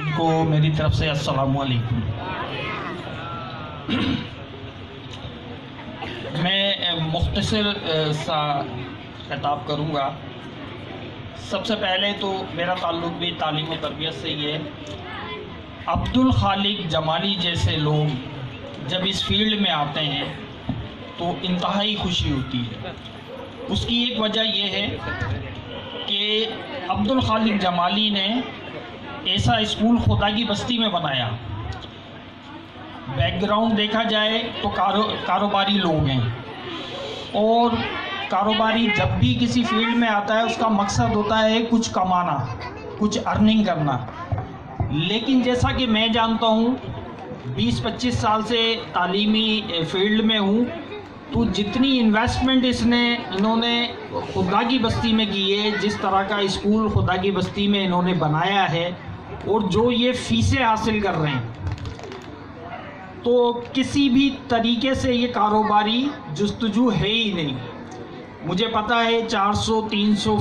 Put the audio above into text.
ان کو میری طرف سے السلام علیکم۔ میں مختصر سا خطاب کروں گا۔ سب سے پہلے تو میرا تعلق بھی تعلیم و تربیت سے ہی ہے۔ عبدالخالق جمالی جیسے لوگ جب اس فیلڈ میں آتے ہیں تو انتہائی خوشی ہوتی ہے۔ اس کی ایک وجہ یہ ہے کہ عبدالخالق جمالی نے ایسا اسکول خدا کی بستی میں بنایا۔ بیک گراؤنڈ دیکھا جائے تو کاروباری لوگ ہیں، اور کاروباری جب بھی کسی فیلڈ میں آتا ہے اس کا مقصد ہوتا ہے کچھ کمانا، کچھ ارننگ کرنا۔ لیکن جیسا کہ میں جانتا ہوں، 20-25 سال سے تعلیمی فیلڈ میں ہوں، تو جتنی انویسٹمنٹ انہوں نے خدا کی بستی میں کی ہے، جس طرح کا اسکول خدا کی بستی میں انہوں نے بنایا ہے، اور جو یہ فیسیں حاصل کر رہے ہیں، تو کسی بھی طریقے سے یہ کاروباری جستجو ہے ہی نہیں۔ مجھے پتہ ہے 400-300